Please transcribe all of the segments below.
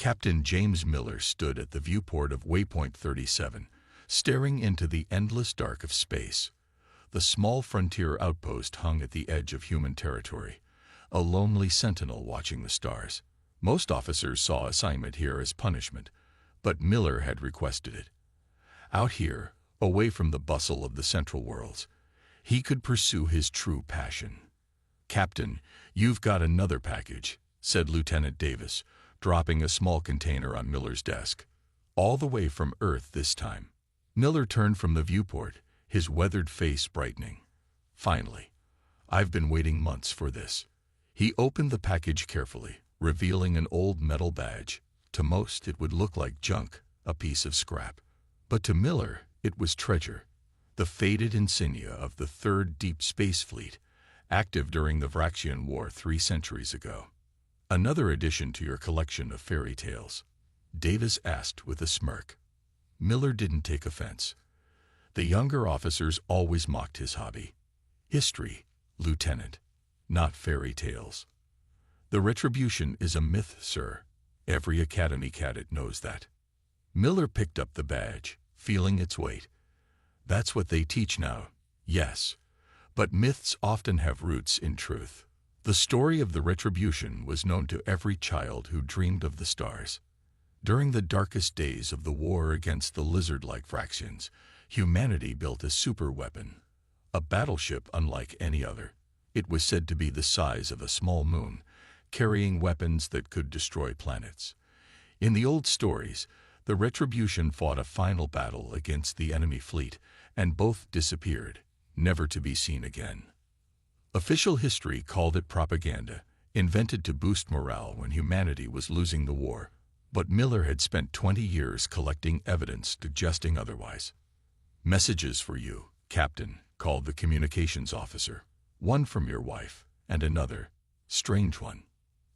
Captain James Miller stood at the viewport of Waypoint 37, staring into the endless dark of space. The small frontier outpost hung at the edge of human territory, a lonely sentinel watching the stars. Most officers saw assignment here as punishment, but Miller had requested it. Out here, away from the bustle of the Central Worlds, he could pursue his true passion. "Captain, you've got another package," said Lieutenant Davis, dropping a small container on Miller's desk. "All the way from Earth this time." Miller turned from the viewport, his weathered face brightening. "Finally. I've been waiting months for this." He opened the package carefully, revealing an old metal badge. To most, it would look like junk, a piece of scrap. But to Miller, it was treasure, the faded insignia of the Third Deep Space Fleet, active during the Vraxian War 3 centuries ago. "Another addition to your collection of fairy tales?" Davis asked with a smirk. Miller didn't take offense. The younger officers always mocked his hobby. "History, Lieutenant, not fairy tales." "The Retribution is a myth, sir. Every Academy cadet knows that." Miller picked up the badge, feeling its weight. "That's what they teach now, yes. But myths often have roots in truth. The story of the Retribution was known to every child who dreamed of the stars. During the darkest days of the war against the lizard-like Vraxians, humanity built a superweapon, a battleship unlike any other. It was said to be the size of a small moon, carrying weapons that could destroy planets. In the old stories, the Retribution fought a final battle against the enemy fleet, and both disappeared, never to be seen again. Official history called it propaganda, invented to boost morale when humanity was losing the war. But Miller had spent 20 years collecting evidence suggesting otherwise. "Messages for you, Captain," called the communications officer. "One from your wife, and another, strange one."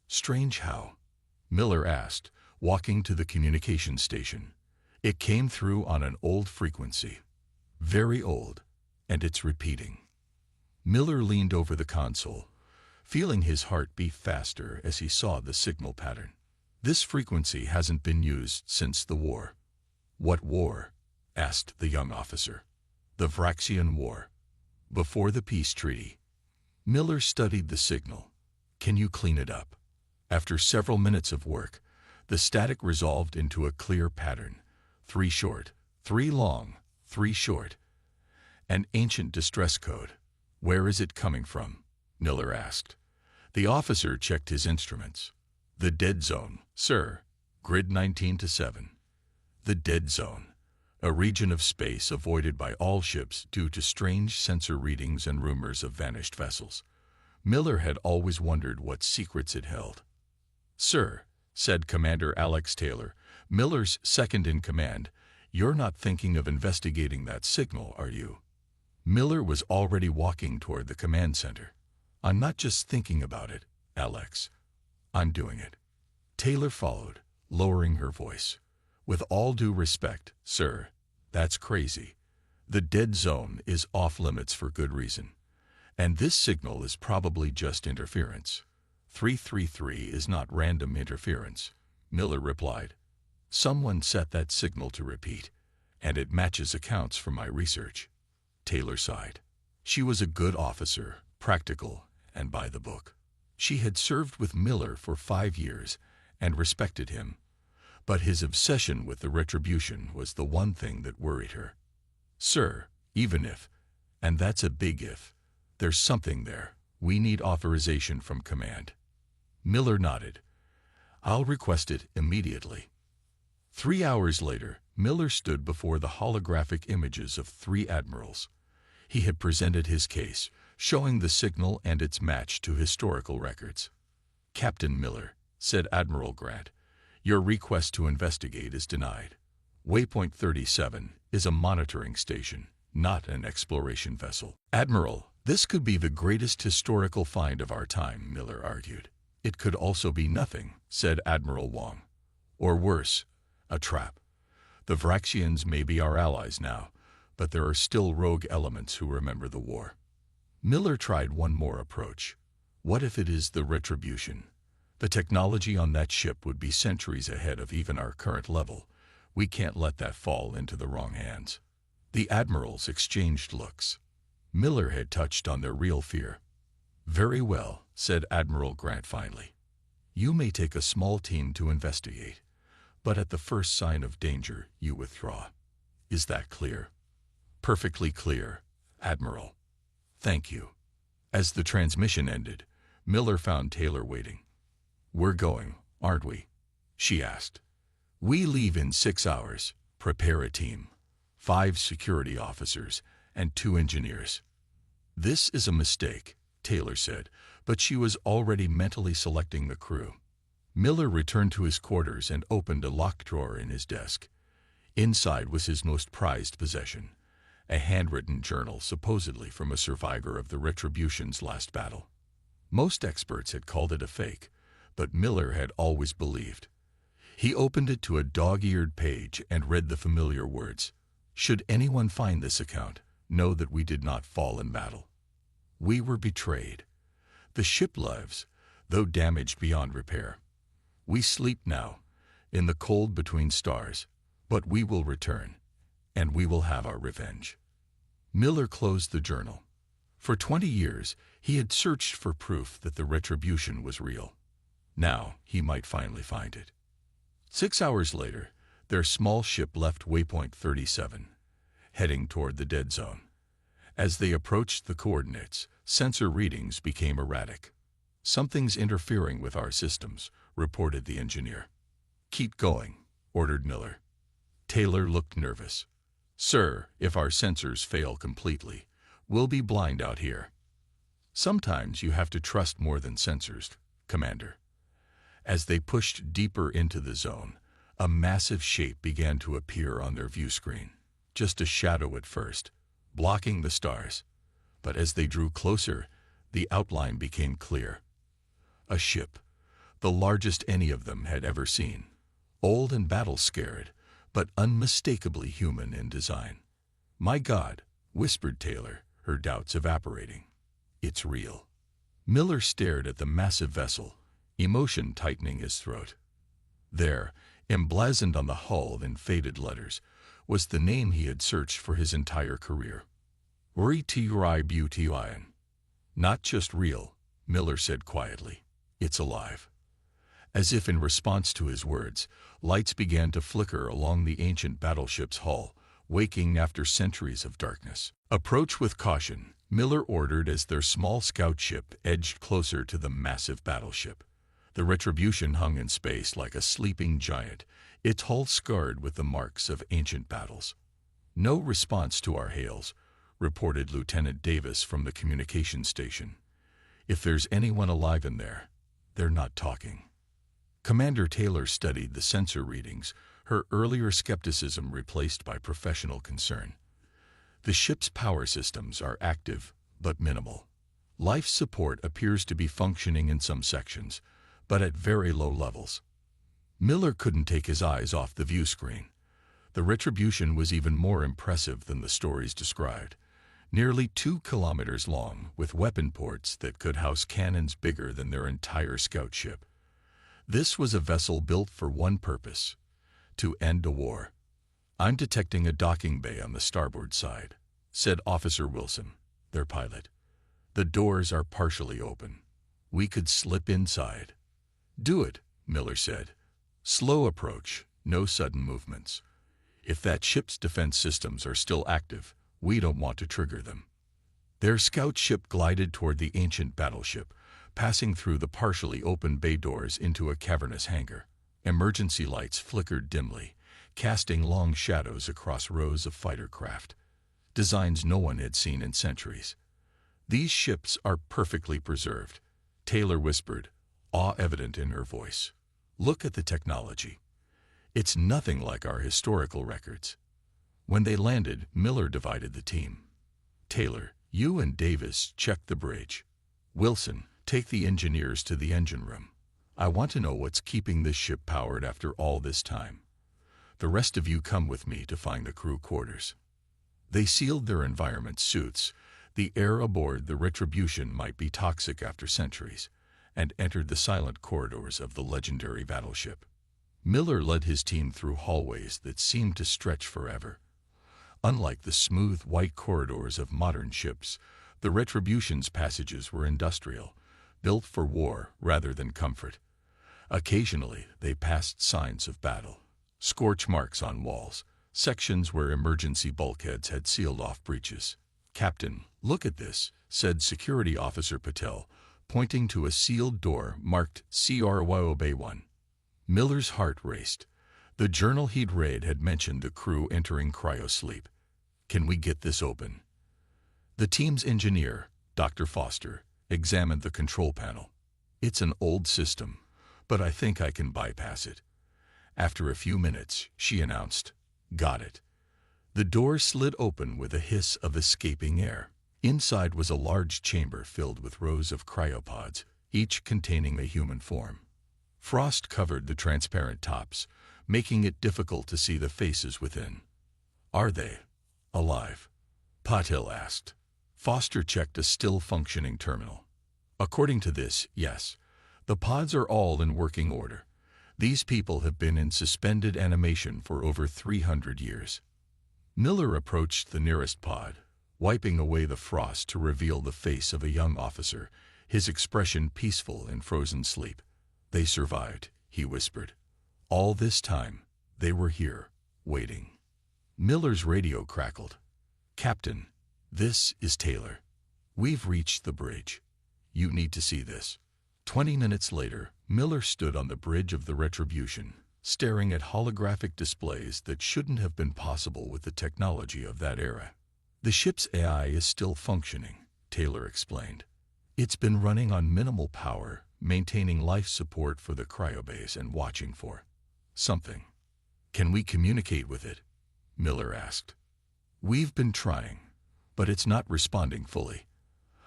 "Strange how?" Miller asked, walking to the communications station. "It came through on an old frequency. Very old, and it's repeating." Miller leaned over the console, feeling his heart beat faster as he saw the signal pattern. "This frequency hasn't been used since the war." "What war?" asked the young officer. "The Vraxian War. Before the peace treaty." Miller studied the signal. "Can you clean it up?" After several minutes of work, the static resolved into a clear pattern. 3 short, 3 long, 3 short. An ancient distress code. "Where is it coming from?" Miller asked. The officer checked his instruments. "The dead zone, sir. Grid 19-7. The dead zone. A region of space avoided by all ships due to strange sensor readings and rumors of vanished vessels." Miller had always wondered what secrets it held. "Sir," said Commander Alex Taylor, Miller's second-in-command, "you're not thinking of investigating that signal, are you?" Miller was already walking toward the command center. "I'm not just thinking about it, Alex. I'm doing it." Taylor followed, lowering her voice. "With all due respect, sir, that's crazy. The dead zone is off-limits for good reason. And this signal is probably just interference." 333 is not random interference," Miller replied. "Someone set that signal to repeat, and it matches accounts from my research." Taylor sighed. She was a good officer, practical, and by the book. She had served with Miller for 5 years and respected him. But his obsession with the Retribution was the one thing that worried her. "Sir, even if, and that's a big if, there's something there, we need authorization from command." Miller nodded. "I'll request it immediately." 3 hours later, Miller stood before the holographic images of 3 admirals. He had presented his case, showing the signal and its match to historical records. "Captain Miller," said Admiral Grant, "your request to investigate is denied. Waypoint 37 is a monitoring station, not an exploration vessel." "Admiral, this could be the greatest historical find of our time," Miller argued. "It could also be nothing," said Admiral Wong. "Or worse, a trap. The Vraxians may be our allies now, but there are still rogue elements who remember the war." Miller tried one more approach. "What if it is the Retribution? The technology on that ship would be centuries ahead of even our current level. We can't let that fall into the wrong hands." The admirals exchanged looks. Miller had touched on their real fear. "Very well," said Admiral Grant finally. "You may take a small team to investigate, but at the first sign of danger, you withdraw. Is that clear?" "Perfectly clear, Admiral." "Thank you." As the transmission ended, Miller found Taylor waiting. "We're going, aren't we?" she asked. "We leave in 6 hours. Prepare a team. 5 security officers and 2 engineers." "This is a mistake," Taylor said, but she was already mentally selecting the crew. Miller returned to his quarters and opened a locked drawer in his desk. Inside was his most prized possession, a handwritten journal supposedly from a survivor of the Retribution's last battle. Most experts had called it a fake, but Miller had always believed. He opened it to a dog-eared page and read the familiar words. "Should anyone find this account, know that we did not fall in battle. We were betrayed. The ship lives, though damaged beyond repair. We sleep now, in the cold between stars, but we will return, and we will have our revenge." Miller closed the journal. For 20 years, he had searched for proof that the Retribution was real. Now, he might finally find it. 6 hours later, their small ship left Waypoint 37, heading toward the dead zone. As they approached the coordinates, sensor readings became erratic. "Something's interfering with our systems," reported the engineer. "Keep going," ordered Miller. Taylor looked nervous. "Sir, if our sensors fail completely, we'll be blind out here." "Sometimes you have to trust more than sensors, Commander." As they pushed deeper into the zone, a massive shape began to appear on their view screen. Just a shadow at first, blocking the stars. But as they drew closer, the outline became clear. A ship, the largest any of them had ever seen. Old and battle-scared, but unmistakably human in design. "My God," whispered Taylor, her doubts evaporating. "It's real." Miller stared at the massive vessel, emotion tightening his throat. There, emblazoned on the hull in faded letters, was the name he had searched for his entire career. Retribution. "Not just real," Miller said quietly. "It's alive." As if in response to his words, lights began to flicker along the ancient battleship's hull, waking after centuries of darkness. "Approach with caution," Miller ordered as their small scout ship edged closer to the massive battleship. The Retribution hung in space like a sleeping giant, its hull scarred with the marks of ancient battles. "No response to our hails," reported Lieutenant Davis from the communications station. "If there's anyone alive in there, they're not talking." Commander Taylor studied the sensor readings, her earlier skepticism replaced by professional concern. "The ship's power systems are active, but minimal. Life support appears to be functioning in some sections, but at very low levels." Miller couldn't take his eyes off the view screen. The Retribution was even more impressive than the stories described. Nearly 2 kilometers long, with weapon ports that could house cannons bigger than their entire scout ship. This was a vessel built for one purpose: to end a war. "I'm detecting a docking bay on the starboard side," said Officer Wilson, their pilot. "The doors are partially open. We could slip inside." "Do it," Miller said. "Slow approach, no sudden movements. If that ship's defense systems are still active, we don't want to trigger them." Their scout ship glided toward the ancient battleship, passing through the partially open bay doors into a cavernous hangar. Emergency lights flickered dimly, casting long shadows across rows of fighter craft, designs no one had seen in centuries. "These ships are perfectly preserved," Taylor whispered, awe evident in her voice. "Look at the technology. It's nothing like our historical records." When they landed, Miller divided the team. "Taylor, you and Davis check the bridge. Wilson, take the engineers to the engine room. I want to know what's keeping this ship powered after all this time. The rest of you come with me to find the crew quarters." They sealed their environment suits. The air aboard the Retribution might be toxic after centuries, and entered the silent corridors of the legendary battleship. Miller led his team through hallways that seemed to stretch forever. Unlike the smooth, white corridors of modern ships, the Retribution's passages were industrial, built for war rather than comfort. Occasionally, they passed signs of battle, scorch marks on walls, sections where emergency bulkheads had sealed off breaches. "Captain, look at this," said Security Officer Patel, pointing to a sealed door marked CRYOB1. Miller's heart raced. The journal he'd read had mentioned the crew entering cryosleep. "Can we get this open?" The team's engineer, Dr. Foster, examined the control panel. "It's an old system, but I think I can bypass it." After a few minutes, she announced, "Got it." The door slid open with a hiss of escaping air. Inside was a large chamber filled with rows of cryopods, each containing a human form. Frost covered the transparent tops, making it difficult to see the faces within. "Are they alive?" Patel asked. Foster checked a still-functioning terminal. "According to this, yes. The pods are all in working order. These people have been in suspended animation for over 300 years." Miller approached the nearest pod, wiping away the frost to reveal the face of a young officer, his expression peaceful in frozen sleep. "They survived," he whispered. "All this time, they were here, waiting." Miller's radio crackled. "Captain, this is Taylor. We've reached the bridge. You need to see this." 20 minutes later, Miller stood on the bridge of the Retribution, staring at holographic displays that shouldn't have been possible with the technology of that era. "The ship's AI is still functioning," Taylor explained. "It's been running on minimal power, maintaining life support for the cryobase and watching for something." "Can we communicate with it?" Miller asked. "We've been trying, but it's not responding fully.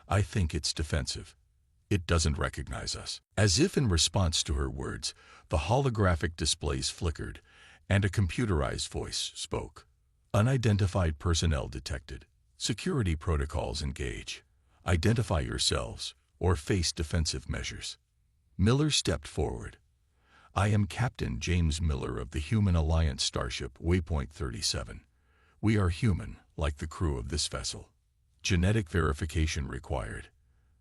I think it's defensive. It doesn't recognize us." As if in response to her words, the holographic displays flickered, and a computerized voice spoke. "Unidentified personnel detected. Security protocols engage. Identify yourselves or face defensive measures." Miller stepped forward. "I am Captain James Miller of the Human Alliance starship Waypoint 37. We are human, like the crew of this vessel. Genetic verification required."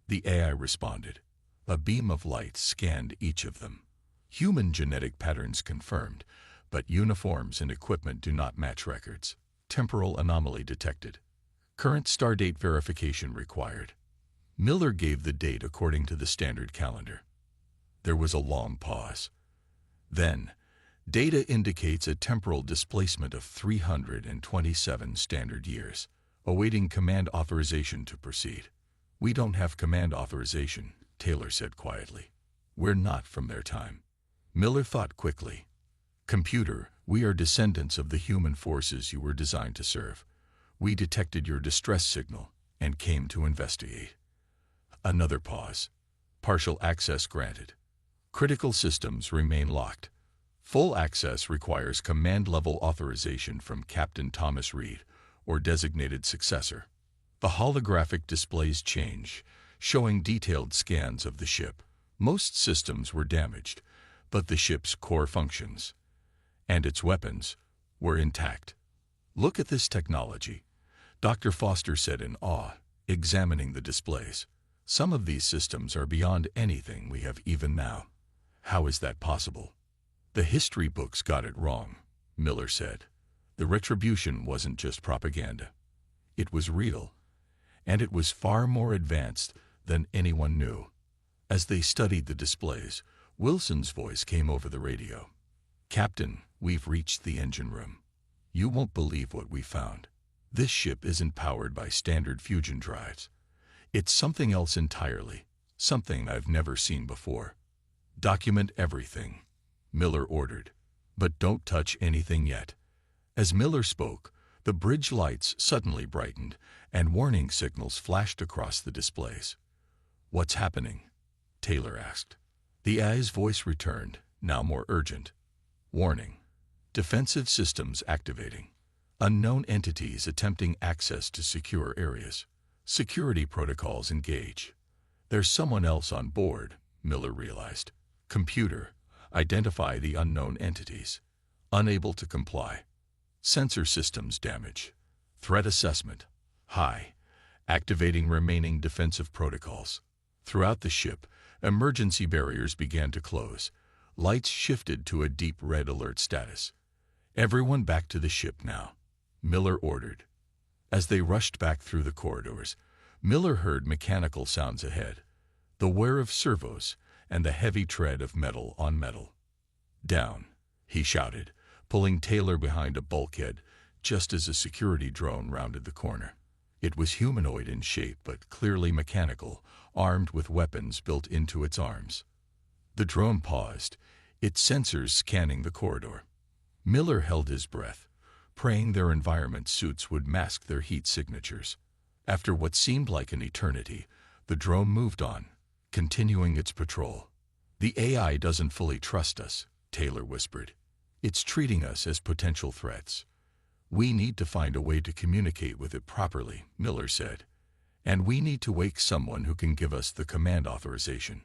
The AI responded. A beam of light scanned each of them. "Human genetic patterns confirmed, but uniforms and equipment do not match records. Temporal anomaly detected. Current stardate verification required." Miller gave the date according to the standard calendar. There was a long pause. Then, "Data indicates a temporal displacement of 327 standard years, awaiting command authorization to proceed." "We don't have command authorization," Taylor said quietly. "We're not from their time." Miller thought quickly. "Computer, we are descendants of the human forces you were designed to serve. We detected your distress signal and came to investigate." Another pause. "Partial access granted. Critical systems remain locked. Full access requires command-level authorization from Captain Thomas Reed or designated successor." The holographic displays change, showing detailed scans of the ship. Most systems were damaged, but the ship's core functions and its weapons were intact. "Look at this technology," Dr. Foster said in awe, examining the displays. "Some of these systems are beyond anything we have even now." "How is that possible?" "The history books got it wrong," Miller said. "The Retribution wasn't just propaganda. It was real. And it was far more advanced than anyone knew." As they studied the displays, Wilson's voice came over the radio. "Captain, we've reached the engine room. You won't believe what we found. This ship isn't powered by standard fusion drives. It's something else entirely, something I've never seen before." "Document everything," Miller ordered. "But don't touch anything yet." As Miller spoke, the bridge lights suddenly brightened, and warning signals flashed across the displays. "What's happening?" Taylor asked. The AI's voice returned, now more urgent. "Warning. Defensive systems activating. Unknown entities attempting access to secure areas. Security protocols engage. There's someone else on board, Miller realized. Computer, identify the unknown entities. Unable to comply. Sensor systems damage. Threat assessment, high. Activating remaining defensive protocols. Throughout the ship, emergency barriers began to close. Lights shifted to a deep red alert status. Everyone back to the ship now, Miller ordered. As they rushed back through the corridors, Miller heard mechanical sounds ahead, the whir of servos and the heavy tread of metal on metal. Down, he shouted, pulling Taylor behind a bulkhead just as a security drone rounded the corner. It was humanoid in shape but clearly mechanical, armed with weapons built into its arms. The drone paused, its sensors scanning the corridor. Miller held his breath, praying their environment suits would mask their heat signatures. After what seemed like an eternity, the drone moved on, continuing its patrol. The AI doesn't fully trust us, Taylor whispered. It's treating us as potential threats. We need to find a way to communicate with it properly, Miller said. And we need to wake someone who can give us the command authorization.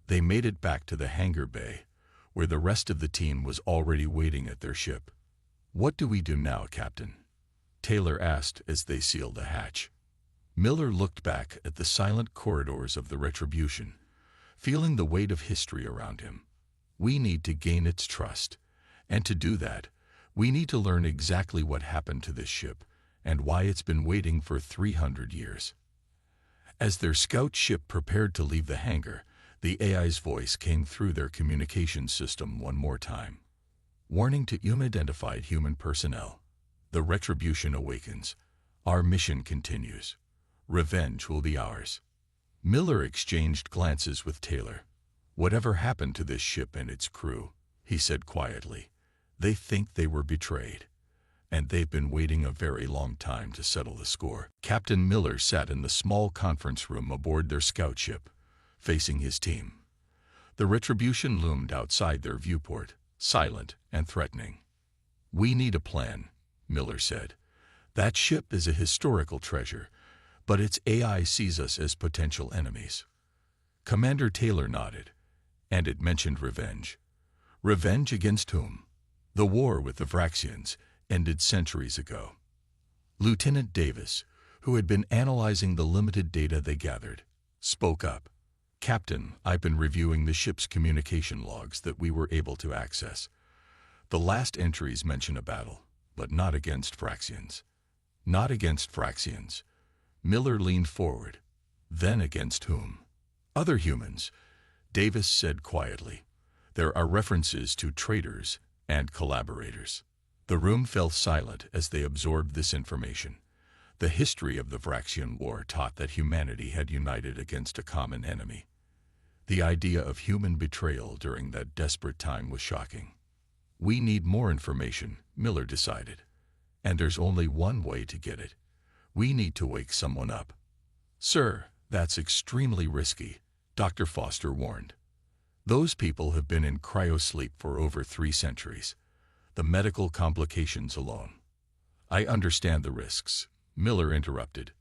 They made it back to the hangar bay, where the rest of the team was already waiting at their ship. What do we do now, Captain? Taylor asked as they sealed the hatch. Miller looked back at the silent corridors of the Retribution, feeling the weight of history around him. We need to gain its trust, and to do that, we need to learn exactly what happened to this ship and why it's been waiting for 300 years. As their scout ship prepared to leave the hangar, the AI's voice came through their communications system one more time. Warning to unidentified human personnel. The Retribution awakens. Our mission continues. Revenge will be ours. Miller exchanged glances with Taylor. Whatever happened to this ship and its crew, he said quietly, they think they were betrayed. And they've been waiting a very long time to settle the score. Captain Miller sat in the small conference room aboard their scout ship, facing his team. The Retribution loomed outside their viewport, silent and threatening. We need a plan, Miller said. That ship is a historical treasure, but its AI sees us as potential enemies. Commander Taylor nodded, and it mentioned revenge. Revenge against whom? The war with the Vraxians ended centuries ago. Lieutenant Davis, who had been analyzing the limited data they gathered, spoke up. Captain, I've been reviewing the ship's communication logs that we were able to access. The last entries mention a battle, but not against Vraxians. Not against Vraxians. Miller leaned forward. Then against whom? Other humans, Davis said quietly. There are references to traitors and collaborators. The room fell silent as they absorbed this information. The history of the Vraxian War taught that humanity had united against a common enemy. The idea of human betrayal during that desperate time was shocking. We need more information, Miller decided. And there's only one way to get it. We need to wake someone up. Sir, that's extremely risky, Dr. Foster warned. Those people have been in cryosleep for over 3 centuries. The medical complications alone. I understand the risks, Miller interrupted.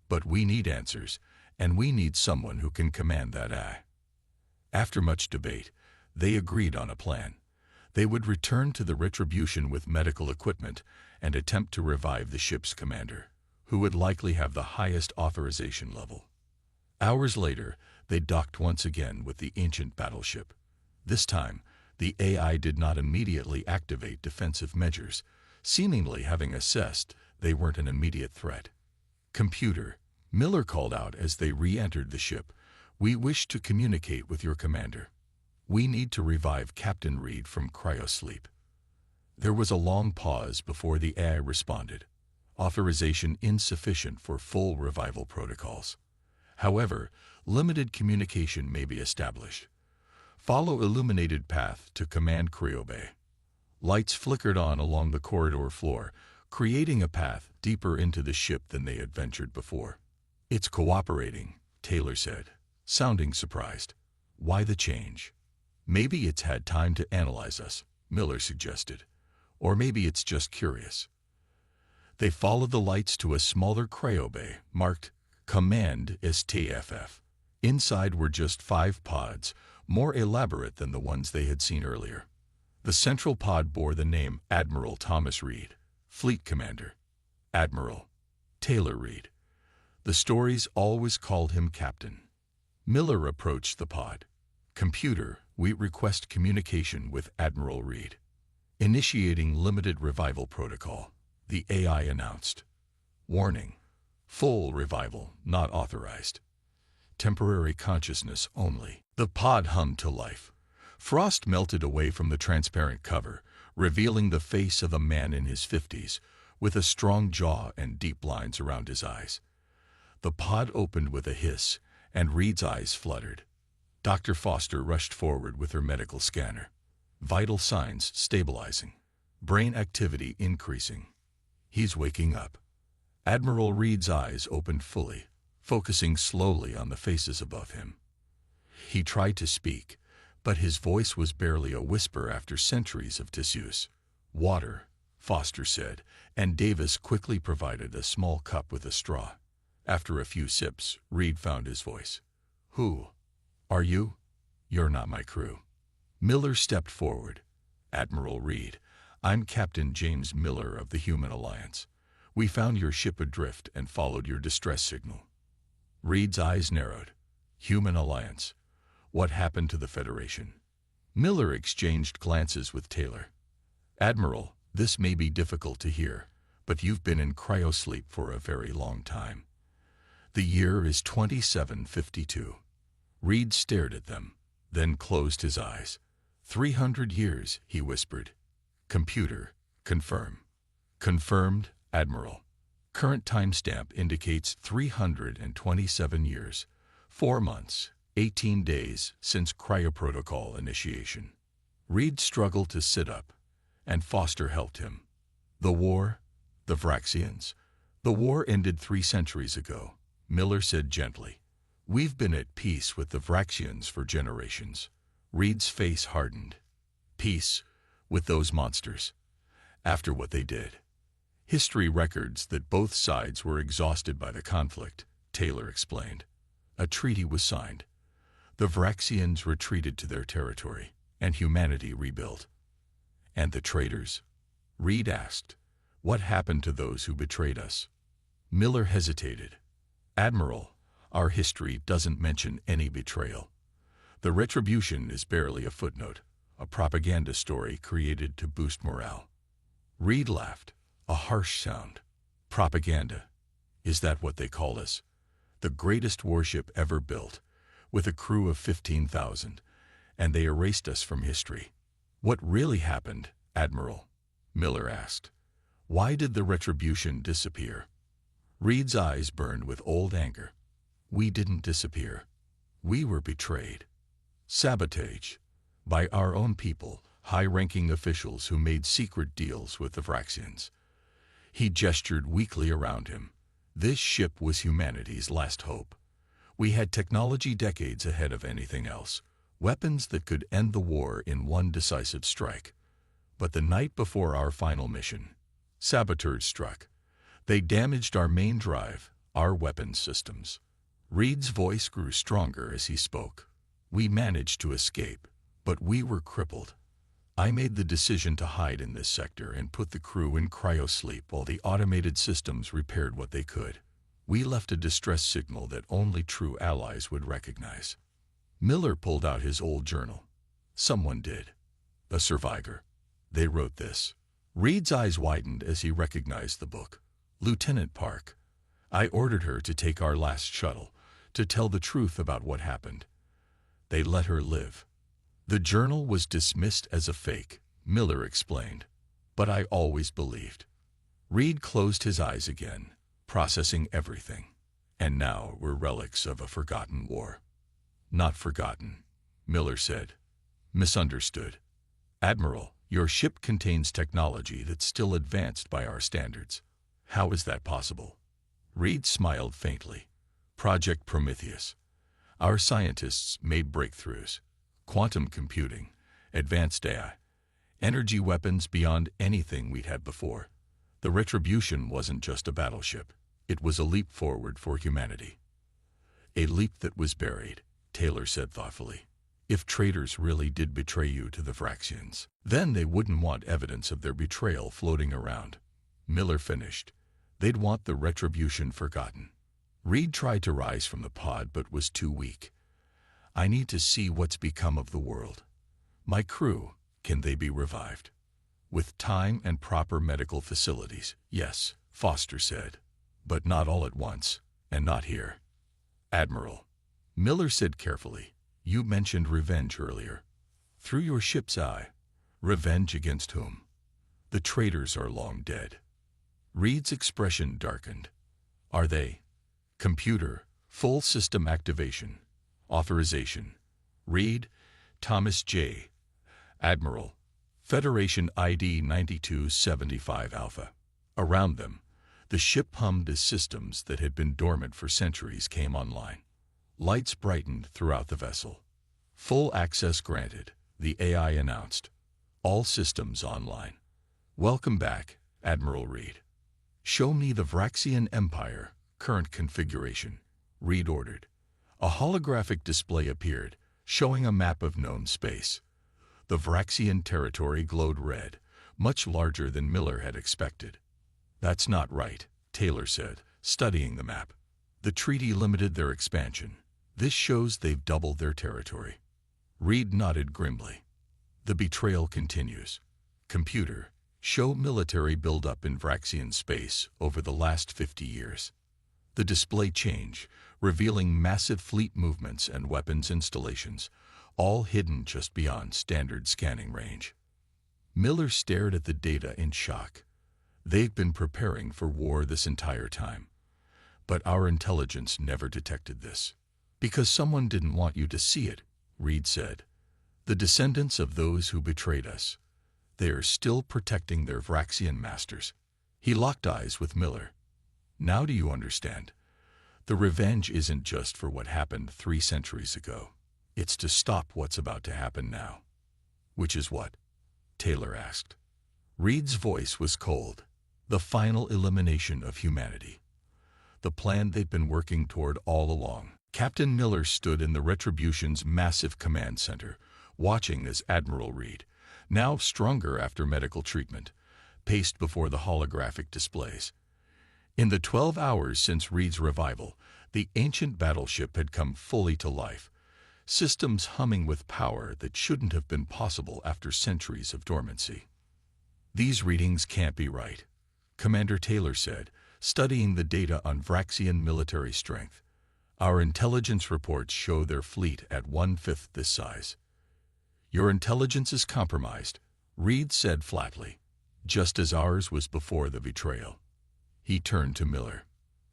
But we need answers, and we need someone who can command that eye. After much debate, they agreed on a plan. They would return to the Retribution with medical equipment and attempt to revive the ship's commander, who would likely have the highest authorization level. Hours later, they docked once again with the ancient battleship. This time, the AI did not immediately activate defensive measures, seemingly having assessed they weren't an immediate threat. Computer, Miller called out as they re-entered the ship, we wish to communicate with your commander. We need to revive Captain Reed from cryosleep. There was a long pause before the AI responded. Authorization insufficient for full revival protocols. However, limited communication may be established. Follow illuminated path to Command Cryobay. Lights flickered on along the corridor floor, creating a path deeper into the ship than they had ventured before. It's cooperating, Taylor said, sounding surprised. Why the change? Maybe it's had time to analyze us, Miller suggested. Or maybe it's just curious. They followed the lights to a smaller cryobay marked Command STFF. Inside were just 5 pods, more elaborate than the ones they had seen earlier. The central pod bore the name Admiral Thomas Reed, Fleet Commander. Admiral Taylor Reed. The stories always called him Captain. Miller approached the pod. "Computer, we request communication with Admiral Reed." "Initiating limited revival protocol," the AI announced. "Warning: full revival not authorized. Temporary consciousness only." The pod hummed to life. Frost melted away from the transparent cover, revealing the face of a man in his 50s, with a strong jaw and deep lines around his eyes. The pod opened with a hiss, and Reed's eyes fluttered. Dr. Foster rushed forward with her medical scanner. Vital signs stabilizing. Brain activity increasing. "He's waking up." Admiral Reed's eyes opened fully, focusing slowly on the faces above him. He tried to speak, but his voice was barely a whisper after centuries of disuse. "Water," Foster said, and Davis quickly provided a small cup with a straw. After a few sips, Reed found his voice. "Who are you?" "You're not my crew." Miller stepped forward. "Admiral Reed, I'm Captain James Miller of the Human Alliance. We found your ship adrift and followed your distress signal." Reed's eyes narrowed. "Human Alliance? What happened to the Federation?" Miller exchanged glances with Taylor. "Admiral, this may be difficult to hear, but you've been in cryosleep for a very long time. The year is 2752. Reed stared at them, then closed his eyes. 300 years, he whispered. "Computer, confirm." "Confirmed, Admiral. Current timestamp indicates 327 years, 4 months, 18 days since cryoprotocol initiation." Reed struggled to sit up, and Foster helped him. "The war? The Vraxians? The war ended 3 centuries ago," Miller said gently. "We've been at peace with the Vraxians for generations." Reed's face hardened. "Peace with those monsters? After what they did?" "History records that both sides were exhausted by the conflict," Taylor explained. "A treaty was signed. The Vraxians retreated to their territory, and humanity rebuilt." "And the traitors?" Reed asked. "What happened to those who betrayed us?" Miller hesitated. "Admiral, our history doesn't mention any betrayal. The retribution is barely a footnote, a propaganda story created to boost morale." Reed laughed, a harsh sound. "Propaganda? Is that what they call us? The greatest warship ever built, with a crew of 15,000, and they erased us from history." "What really happened, Admiral?" Miller asked. "Why did the retribution disappear?" Reed's eyes burned with old anger. "We didn't disappear. We were betrayed. Sabotage. By our own people, high-ranking officials who made secret deals with the Vraxians." He gestured weakly around him. "This ship was humanity's last hope. We had technology decades ahead of anything else, weapons that could end the war in one decisive strike. But the night before our final mission, saboteurs struck. They damaged our main drive, our weapons systems." Reed's voice grew stronger as he spoke. "We managed to escape, but we were crippled. I made the decision to hide in this sector and put the crew in cryosleep while the automated systems repaired what they could. We left a distress signal that only true allies would recognize." Miller pulled out his old journal. "Someone did. A survivor. They wrote this." Reed's eyes widened as he recognized the book. "Lieutenant Park. I ordered her to take our last shuttle, to tell the truth about what happened. They let her live. The journal was dismissed as a fake," Miller explained. "But I always believed." Reed closed his eyes again, processing everything. "And now we're relics of a forgotten war." "Not forgotten," Miller said. "Misunderstood. Admiral, your ship contains technology that's still advanced by our standards. How is that possible?" Reed smiled faintly. "Project Prometheus. Our scientists made breakthroughs. Quantum computing, advanced AI, energy weapons beyond anything we'd had before. The Retribution wasn't just a battleship. It was a leap forward for humanity. A leap that was buried, Taylor said thoughtfully. If traitors really did betray you to the Vraxians, then they wouldn't want evidence of their betrayal floating around. Miller finished. They'd want the retribution forgotten. Reed tried to rise from the pod but was too weak. I need to see what's become of the world. My crew, can they be revived? With time and proper medical facilities, yes, Foster said. But not all at once, and not here. Admiral, Miller said carefully, you mentioned revenge earlier. Through your ship's eye. Revenge against whom? The traitors are long dead. Reed's expression darkened. Are they? Computer, full system activation. Authorization. Reed, Thomas J. Admiral. Federation ID 9275 Alpha. Around them, the ship hummed as systems that had been dormant for centuries came online. Lights brightened throughout the vessel. Full access granted, the AI announced. All systems online. Welcome back, Admiral Reed. Show me the Vraxian Empire, current configuration, Reed ordered. A holographic display appeared, showing a map of known space. The Vraxian territory glowed red, much larger than Miller had expected. That's not right, Taylor said, studying the map. The treaty limited their expansion. This shows they've doubled their territory. Reed nodded grimly. The betrayal continues. Computer, show military buildup in Vraxian space over the last 50 years. The display changed, revealing massive fleet movements and weapons installations, all hidden just beyond standard scanning range. Miller stared at the data in shock. They've been preparing for war this entire time. But our intelligence never detected this. Because someone didn't want you to see it, Reed said. The descendants of those who betrayed us. They are still protecting their Vraxian masters. He locked eyes with Miller. Now do you understand? The revenge isn't just for what happened 3 centuries ago. It's to stop what's about to happen now. Which is what? Taylor asked. Reed's voice was cold. The final elimination of humanity. The plan they'd been working toward all along. Captain Miller stood in the Retribution's massive command center, watching as Admiral Reed, now stronger after medical treatment, paced before the holographic displays. In the 12 hours since Reed's revival, the ancient battleship had come fully to life, systems humming with power that shouldn't have been possible after centuries of dormancy. These readings can't be right, Commander Taylor said, studying the data on Vraxian military strength. Our intelligence reports show their fleet at 1/5 this size. Your intelligence is compromised, Reed said flatly, just as ours was before the betrayal. He turned to Miller.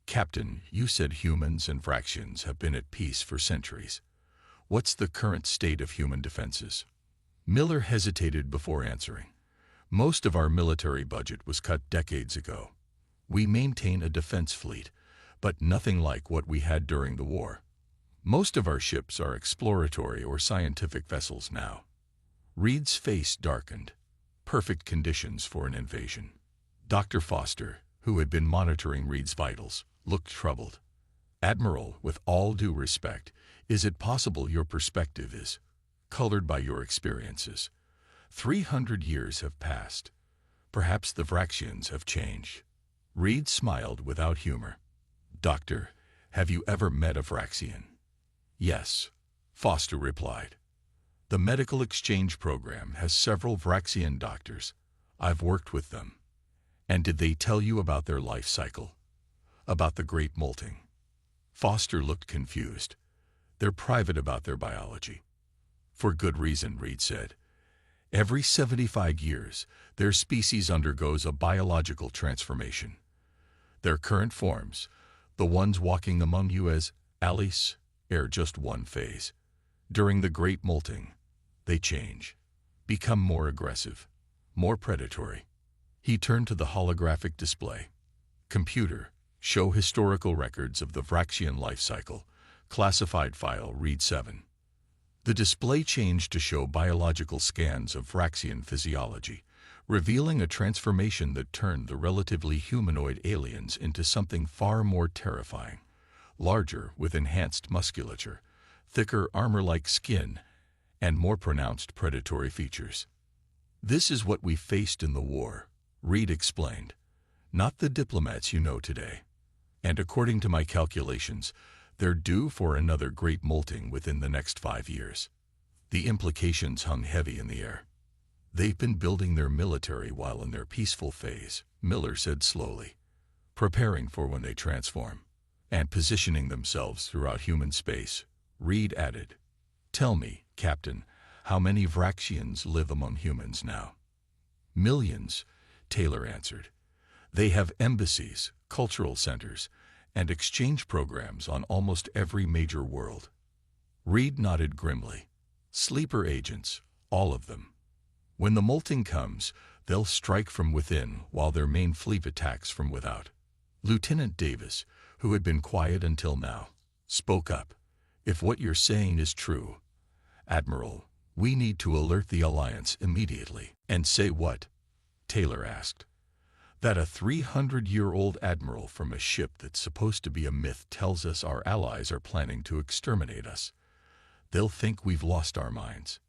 Captain, you said humans and Vraxians have been at peace for centuries. What's the current state of human defenses? Miller hesitated before answering. Most of our military budget was cut decades ago. We maintain a defense fleet, but nothing like what we had during the war. Most of our ships are exploratory or scientific vessels now. Reed's face darkened. Perfect conditions for an invasion. Dr. Foster, who had been monitoring Reed's vitals, looked troubled. Admiral, with all due respect, is it possible your perspective is colored by your experiences? 300 years have passed. Perhaps the Vraxians have changed. Reed smiled without humor. Doctor, have you ever met a Vraxian? Yes, Foster replied. The medical exchange program has several Vraxian doctors. I've worked with them. And did they tell you about their life cycle? About the Great Molting? Foster looked confused. They're private about their biology. For good reason, Reed said. Every 75 years, their species undergoes a biological transformation. Their current forms, the ones walking among you as Alice, are just one phase. During the Great Molting, they change, become more aggressive, more predatory. He turned to the holographic display. Computer, show historical records of the Vraxian life cycle. Classified file read 7. The display changed to show biological scans of Vraxian physiology, revealing a transformation that turned the relatively humanoid aliens into something far more terrifying. larger with enhanced musculature, thicker armor-like skin, and more pronounced predatory features. "This is what we faced in the war," Reed explained, "not the diplomats you know today. And according to my calculations, they're due for another great molting within the next 5 years." The implications hung heavy in the air. "They've been building their military while in their peaceful phase," Miller said slowly, "preparing for when they transform, and positioning themselves throughout human space." Reed added, "Tell me, Captain, how many Vraxians live among humans now?" "Millions," Taylor answered. "They have embassies, cultural centers, and exchange programs on almost every major world." Reed nodded grimly. "Sleeper agents, all of them. When the molting comes, they'll strike from within while their main fleet attacks from without." Lieutenant Davis, who had been quiet until now, spoke up. "If what you're saying is true, Admiral, we need to alert the Alliance immediately." "And say what?" Taylor asked. "That a 300-year-old admiral from a ship that's supposed to be a myth tells us our allies are planning to exterminate us. They'll think we've lost our minds."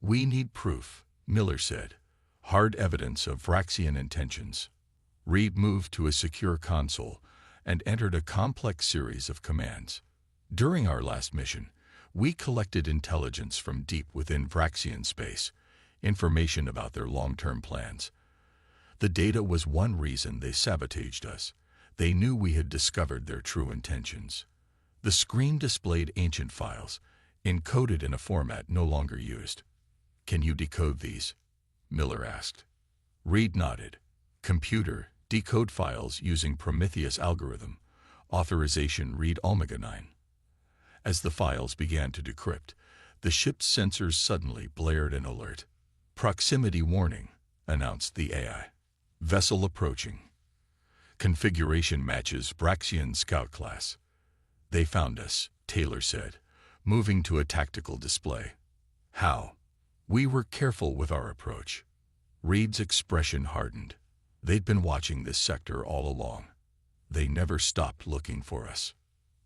"We need proof," Miller said. "Hard evidence of Vraxian intentions." Reed moved to a secure console and entered a complex series of commands. "During our last mission, we collected intelligence from deep within Vraxian space, information about their long-term plans. The data was one reason they sabotaged us. They knew we had discovered their true intentions." The screen displayed ancient files, encoded in a format no longer used. "Can you decode these?" Miller asked. Reed nodded. "Computer, decode files using Prometheus algorithm. Authorization read Omega 9. As the files began to decrypt, the ship's sensors suddenly blared an alert. "Proximity warning," announced the AI. "Vessel approaching. Configuration matches Vraxian scout class." "They found us," Taylor said, moving to a tactical display. "How?" "We were careful with our approach." Reed's expression hardened. "They'd been watching this sector all along. They never stopped looking for us."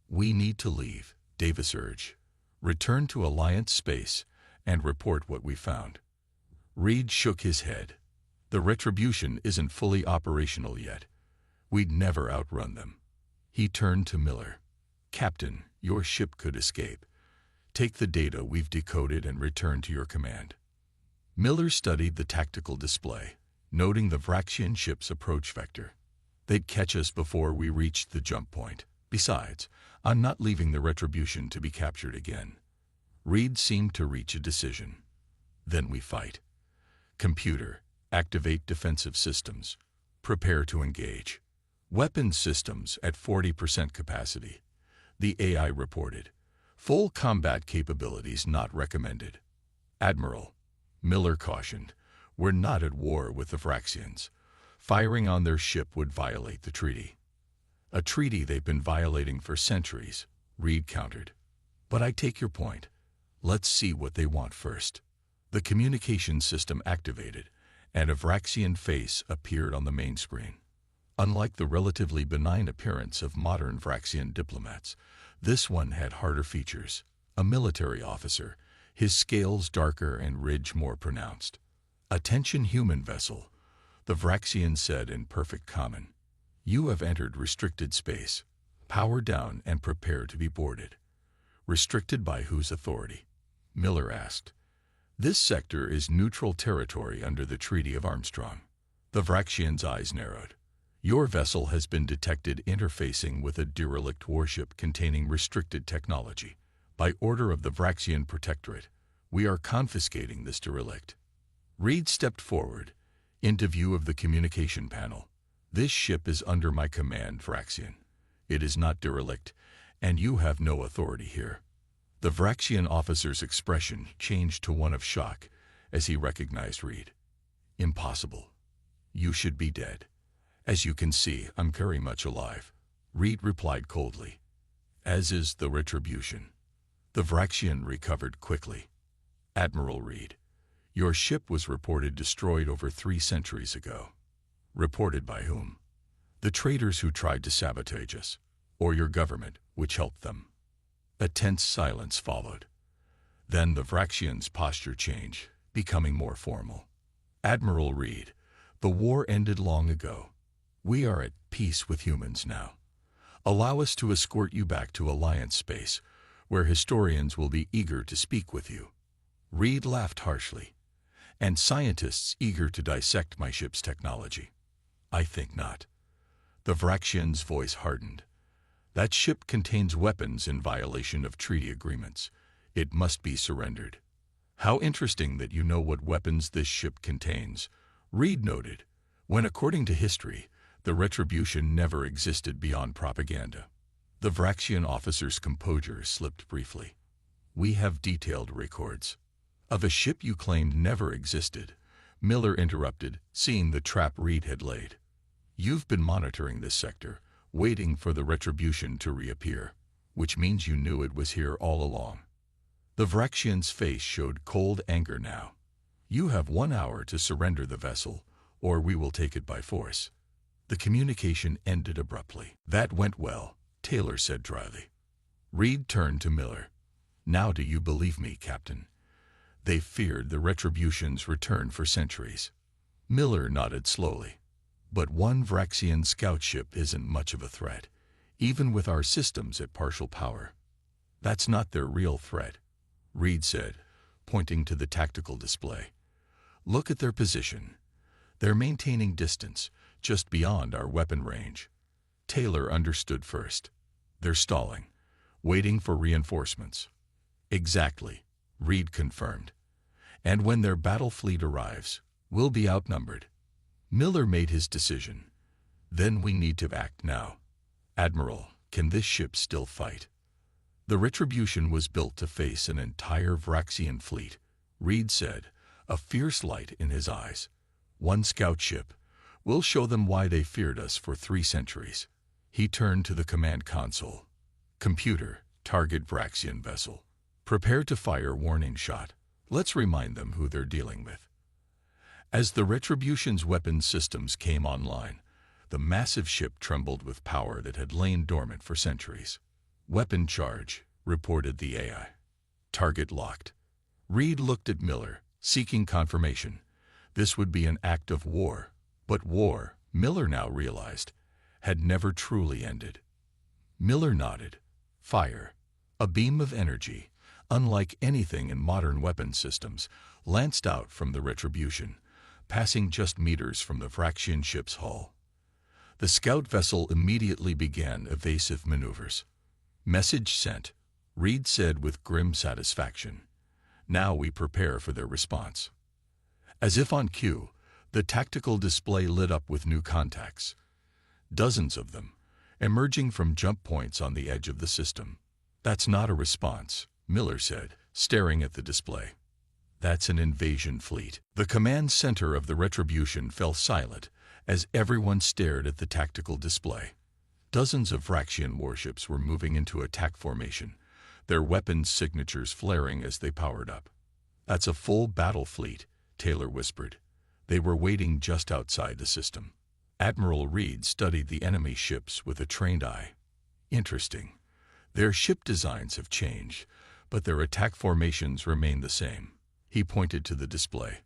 "We need to leave," Davis urged. "Return to Alliance space and report what we found." Reed shook his head. "The Retribution isn't fully operational yet. We'd never outrun them." He turned to Miller. "Captain, your ship could escape. Take the data we've decoded and return to your command." Miller studied the tactical display, noting the Vraxian ship's approach vector. "They'd catch us before we reached the jump point. Besides, I'm not leaving the Retribution to be captured again." Reed seemed to reach a decision. "Then we fight. Computer, activate defensive systems. Prepare to engage." "Weapons systems at 40% capacity," the AI reported. "Full combat capabilities not recommended." "Admiral," Miller cautioned, "we're not at war with the Vraxians. Firing on their ship would violate the treaty." "A treaty they've been violating for centuries," Reed countered. "But I take your point. Let's see what they want first." The communication system activated, and a Vraxian face appeared on the main screen. Unlike the relatively benign appearance of modern Vraxian diplomats, this one had harder features. A military officer, his scales darker and ridge more pronounced. "Attention human vessel," the Vraxian said in perfect common. "You have entered restricted space. Power down and prepare to be boarded." "Restricted by whose authority?" Miller asked. "This sector is neutral territory under the Treaty of Armstrong." The Vraxian's eyes narrowed. "Your vessel has been detected interfacing with a derelict warship containing restricted technology. By order of the Vraxian Protectorate, we are confiscating this derelict." Reed stepped forward, into view of the communication panel. "This ship is under my command, Vraxian. It is not derelict, and you have no authority here." The Vraxian officer's expression changed to one of shock as he recognized Reed. "Impossible. You should be dead." "As you can see, I'm very much alive," Reed replied coldly. "As is the Retribution." The Vraxian recovered quickly. "Admiral Reed, your ship was reported destroyed over 3 centuries ago." "Reported by whom?" "The traitors who tried to sabotage us. Or your government, which helped them. A tense silence followed. Then the Vraxians' posture changed, becoming more formal. Admiral Reed, the war ended long ago. We are at peace with humans now. Allow us to escort you back to Alliance space, where historians will be eager to speak with you. Reed laughed harshly. And scientists eager to dissect my ship's technology. I think not. The Vraxian's voice hardened. That ship contains weapons in violation of treaty agreements. It must be surrendered. How interesting that you know what weapons this ship contains, Reed noted, when according to history, the Retribution never existed beyond propaganda. The Vraxian officer's composure slipped briefly. We have detailed records. Of a ship you claimed never existed, Miller interrupted, seeing the trap Reed had laid. You've been monitoring this sector, waiting for the Retribution to reappear, which means you knew it was here all along. The Vraxian's face showed cold anger now. You have 1 hour to surrender the vessel, or we will take it by force. The communication ended abruptly. That went well, Taylor said dryly. Reed turned to Miller. Now do you believe me, Captain? They feared the Retribution's return for centuries. Miller nodded slowly. But one Vraxian scout ship isn't much of a threat, even with our systems at partial power. That's not their real threat, Reed said, pointing to the tactical display. Look at their position. They're maintaining distance, just beyond our weapon range. Taylor understood first. They're stalling, waiting for reinforcements. Exactly, Reed confirmed. And when their battle fleet arrives, we'll be outnumbered. Miller made his decision. Then we need to act now. Admiral, can this ship still fight? The Retribution was built to face an entire Vraxian fleet, Reed said, a fierce light in his eyes. One scout ship. We'll show them why they feared us for 3 centuries. He turned to the command console. Computer, target Vraxian vessel. Prepare to fire warning shot. Let's remind them who they're dealing with. As the Retribution's weapons systems came online, the massive ship trembled with power that had lain dormant for centuries. Weapon charge, reported the AI. Target locked. Reed looked at Miller, seeking confirmation. This would be an act of war. But war, Miller now realized, had never truly ended. Miller nodded. Fire. A beam of energy, unlike anything in modern weapon systems, lanced out from the Retribution, passing just meters from the Vraxian ship's hull. The scout vessel immediately began evasive maneuvers. Message sent, Reed said with grim satisfaction. Now we prepare for their response. As if on cue, the tactical display lit up with new contacts. Dozens of them, emerging from jump points on the edge of the system. That's not a response, Miller said, staring at the display. That's an invasion fleet. The command center of the Retribution fell silent as everyone stared at the tactical display. Dozens of Vraxian warships were moving into attack formation, their weapons signatures flaring as they powered up. That's a full battle fleet, Taylor whispered. They were waiting just outside the system. Admiral Reed studied the enemy ships with a trained eye. Interesting. Their ship designs have changed, but their attack formations remain the same. He pointed to the display.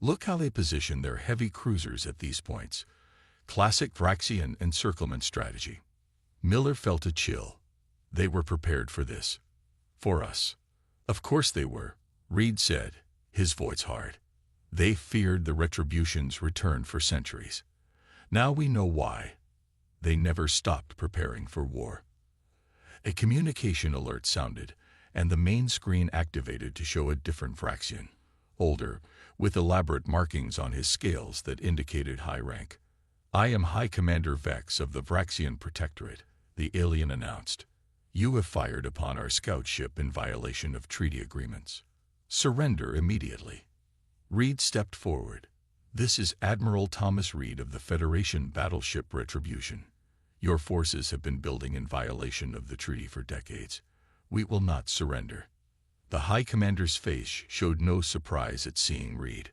Look how they position their heavy cruisers at these points. Classic Vraxian encirclement strategy. Miller felt a chill. They were prepared for this. For us. Of course they were, Reed said, his voice hard. They feared the Retribution's return for centuries. Now we know why. They never stopped preparing for war. A communication alert sounded, and the main screen activated to show a different Vraxian, older, with elaborate markings on his scales that indicated high rank. I am High Commander Vex of the Vraxian Protectorate, the alien announced. You have fired upon our scout ship in violation of treaty agreements. Surrender immediately. Reed stepped forward. This is Admiral Thomas Reed of the Federation battleship Retribution. Your forces have been building in violation of the treaty for decades. We will not surrender. The High Commander's face showed no surprise at seeing Reed.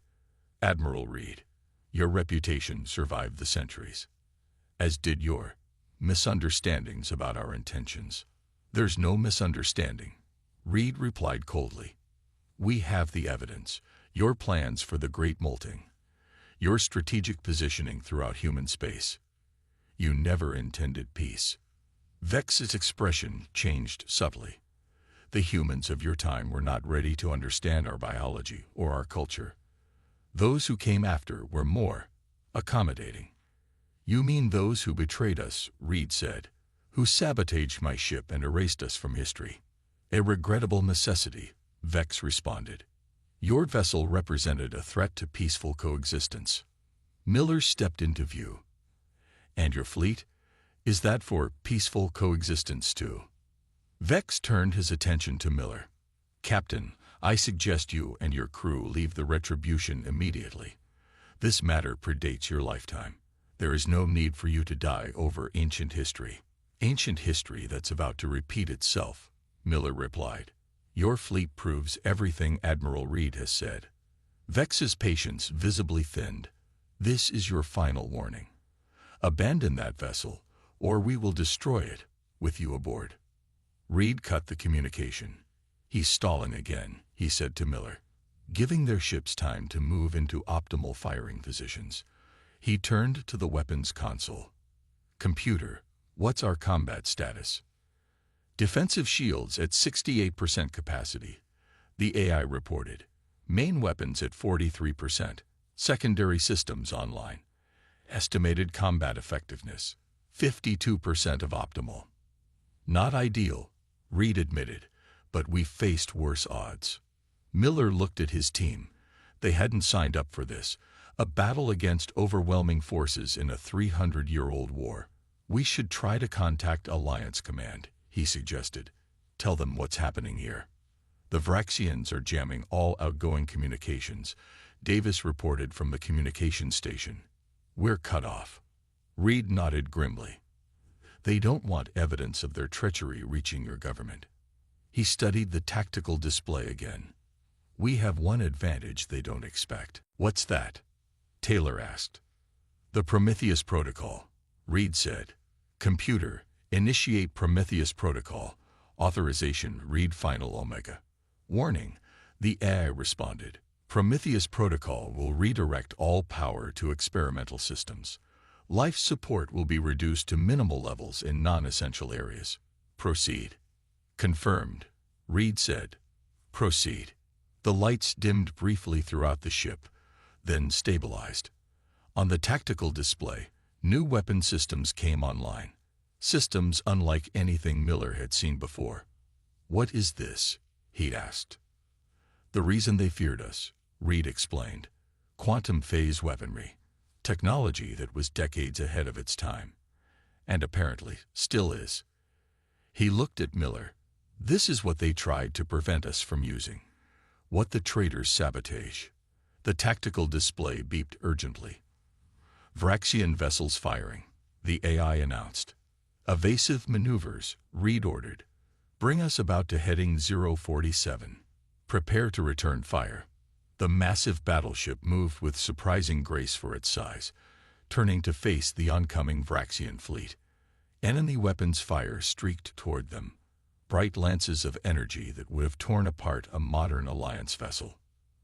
Admiral Reed, your reputation survived the centuries, as did your misunderstandings about our intentions. "There's no misunderstanding," Reed replied coldly. "We have the evidence, your plans for the Great Molting, your strategic positioning throughout human space. You never intended peace." Vex's expression changed subtly. "The humans of your time were not ready to understand our biology or our culture. Those who came after were more accommodating." "You mean those who betrayed us," Reed said, "who sabotaged my ship and erased us from history." "A regrettable necessity," Vex responded. "Your vessel represented a threat to peaceful coexistence." Miller stepped into view. "And your fleet? Is that for peaceful coexistence too?" Vex turned his attention to Miller. "Captain, I suggest you and your crew leave the Retribution immediately. This matter predates your lifetime. There is no need for you to die over ancient history." "Ancient history that's about to repeat itself," Miller replied. "Your fleet proves everything Admiral Reed has said." Vex's patience visibly thinned. "This is your final warning. Abandon that vessel, or we will destroy it, with you aboard." Reed cut the communication. "He's stalling again," he said to Miller, giving their ships time to move into optimal firing positions. He turned to the weapons console. "Computer, what's our combat status?" "Defensive shields at 68% capacity," the AI reported. "Main weapons at 43%. Secondary systems online. Estimated combat effectiveness, 52% of optimal." "Not ideal," Reed admitted, "but we faced worse odds." Miller looked at his team. They hadn't signed up for this, a battle against overwhelming forces in a 300-year-old war. "We should try to contact Alliance Command," he suggested. "Tell them what's happening here." "The Vraxians are jamming all outgoing communications," Davis reported from the communications station. "We're cut off." Reed nodded grimly. "They don't want evidence of their treachery reaching your government." He studied the tactical display again. "We have one advantage they don't expect." "What's that?" Taylor asked. "The Prometheus Protocol," Reed said. "Computer, initiate Prometheus Protocol. Authorization, read Final Omega." "Warning," the AI responded. "Prometheus Protocol will redirect all power to experimental systems. Life support will be reduced to minimal levels in non-essential areas. Proceed." "Confirmed," Reed said. "Proceed." The lights dimmed briefly throughout the ship, then stabilized. On the tactical display, new weapon systems came online. Systems unlike anything Miller had seen before. "What is this?" he asked. "The reason they feared us," Reed explained. "Quantum phase weaponry. Technology that was decades ahead of its time. And apparently still is." He looked at Miller. "This is what they tried to prevent us from using. What the traitors sabotage." The tactical display beeped urgently. "Vraxian vessels firing," the AI announced. "Evasive maneuvers," Reed ordered. "Bring us about to heading 047. Prepare to return fire." The massive battleship moved with surprising grace for its size, turning to face the oncoming Vraxian fleet. Enemy weapons fire streaked toward them, bright lances of energy that would have torn apart a modern Alliance vessel.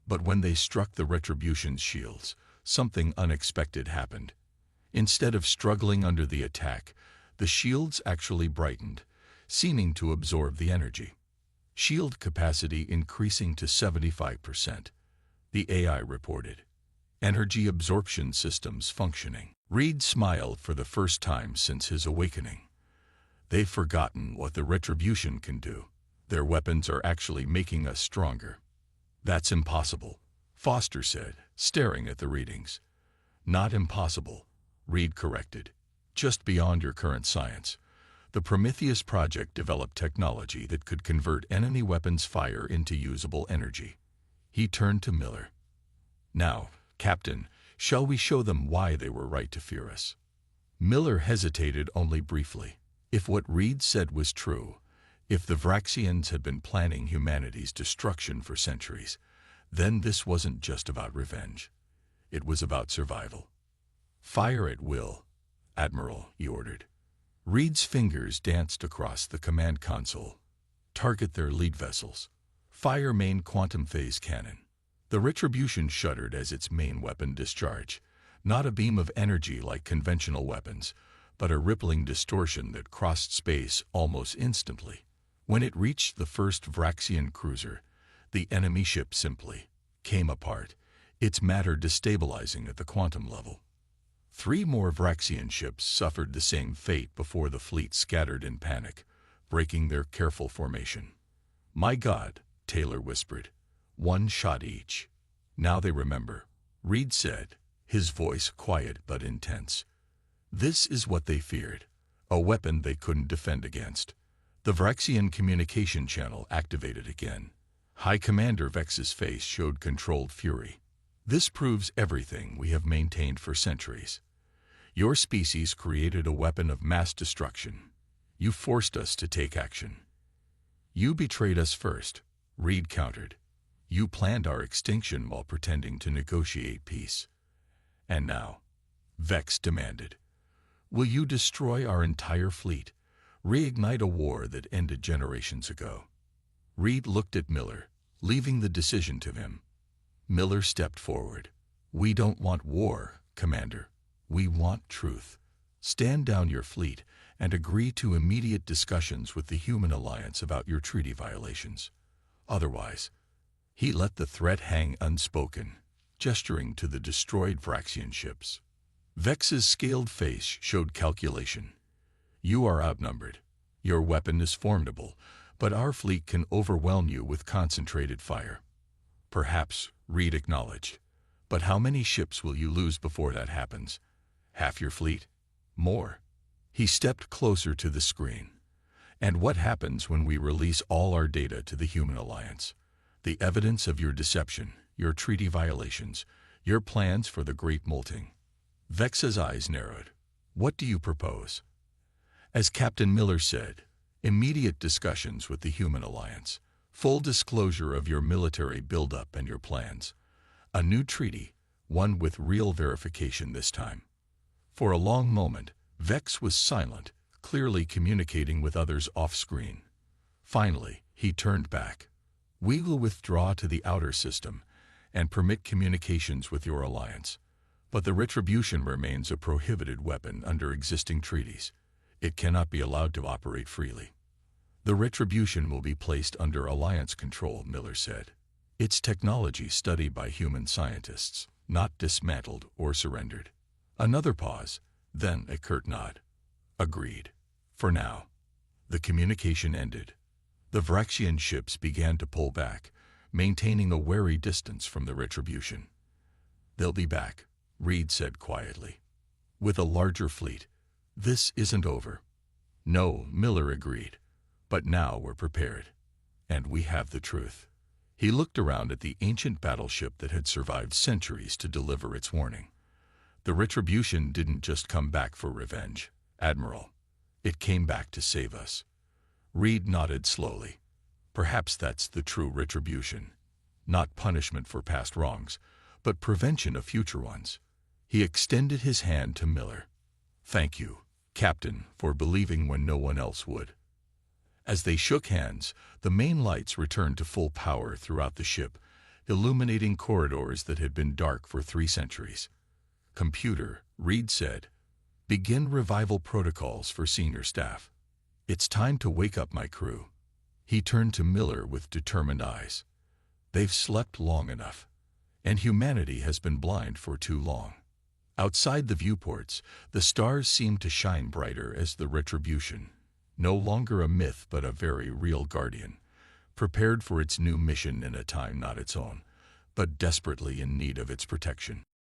But when they struck the Retribution's shields, something unexpected happened. Instead of struggling under the attack, the shields actually brightened, seeming to absorb the energy. Shield capacity increasing to 75%, the AI reported. Energy absorption systems functioning. Reed smiled for the first time since his awakening. They've forgotten what the Retribution can do. Their weapons are actually making us stronger. "That's impossible," Foster said, staring at the readings. "Not impossible," Reed corrected. "Just beyond your current science. The Prometheus project developed technology that could convert enemy weapons fire into usable energy." He turned to Miller. "Now, Captain, shall we show them why they were right to fear us?" Miller hesitated only briefly. If what Reed said was true, if the Vraxians had been planning humanity's destruction for centuries, then this wasn't just about revenge. It was about survival. "Fire at will, Admiral," he ordered. Reed's fingers danced across the command console. Target their lead vessels. Fire main quantum phase cannon. The Retribution shuddered as its main weapon discharged. Not a beam of energy like conventional weapons, but a rippling distortion that crossed space almost instantly. When it reached the first Vraxian cruiser, the enemy ship simply came apart, its matter destabilizing at the quantum level. 3 more Vraxian ships suffered the same fate before the fleet scattered in panic, breaking their careful formation. "My God," Taylor whispered. "1 shot each." "Now they remember," Reed said, his voice quiet but intense. This is what they feared, a weapon they couldn't defend against. The Vraxian communication channel activated again. High Commander Vex's face showed controlled fury. "This proves everything we have maintained for centuries. Your species created a weapon of mass destruction. You forced us to take action." "You betrayed us first," Reed countered. "You planned our extinction while pretending to negotiate peace." "And now," Vex demanded, "will you destroy our entire fleet, reignite a war that ended generations ago?" Reed looked at Miller, leaving the decision to him. Miller stepped forward. "We don't want war, Commander. We want truth. Stand down your fleet and agree to immediate discussions with the Human Alliance about your treaty violations. Otherwise," he let the threat hang unspoken, gesturing to the destroyed Vraxian ships. Vex's scaled face showed calculation. "You are outnumbered. Your weapon is formidable, but our fleet can overwhelm you with concentrated fire." "Perhaps," Reed acknowledged. "But how many ships will you lose before that happens? Half your fleet? More?" He stepped closer to the screen. "And what happens when we release all our data to the Human Alliance? The evidence of your deception, your treaty violations, your plans for the Great Molting." Vex's eyes narrowed. "What do you propose?" As Captain Miller said, "Immediate discussions with the Human Alliance. Full disclosure of your military buildup and your plans. A new treaty, one with real verification this time." For a long moment, Vex was silent, clearly communicating with others off-screen. Finally, he turned back. "We will withdraw to the outer system and permit communications with your alliance. But the Retribution remains a prohibited weapon under existing treaties. It cannot be allowed to operate freely." "The Retribution will be placed under Alliance control," Miller said. "Its technology studied by human scientists, not dismantled or surrendered." Another pause, then a curt nod. "Agreed. For now." The communication ended. The Vraxian ships began to pull back, maintaining a wary distance from the Retribution. "They'll be back," Reed said quietly. "With a larger fleet. This isn't over." "No," Miller agreed. "But now we're prepared. And we have the truth." He looked around at the ancient battleship that had survived centuries to deliver its warning. "The Retribution didn't just come back for revenge, Admiral. It came back to save us." Reed nodded slowly. "Perhaps that's the true Retribution. Not punishment for past wrongs, but prevention of future ones." He extended his hand to Miller. "Thank you, Captain, for believing when no one else would." As they shook hands, the main lights returned to full power throughout the ship, illuminating corridors that had been dark for 3 centuries. "Computer," Reed said, "begin revival protocols for senior staff. It's time to wake up my crew." He turned to Miller with determined eyes. "They've slept long enough, and humanity has been blind for too long." Outside the viewports, the stars seemed to shine brighter as the Retribution, no longer a myth but a very real guardian, prepared for its new mission in a time not its own, but desperately in need of its protection.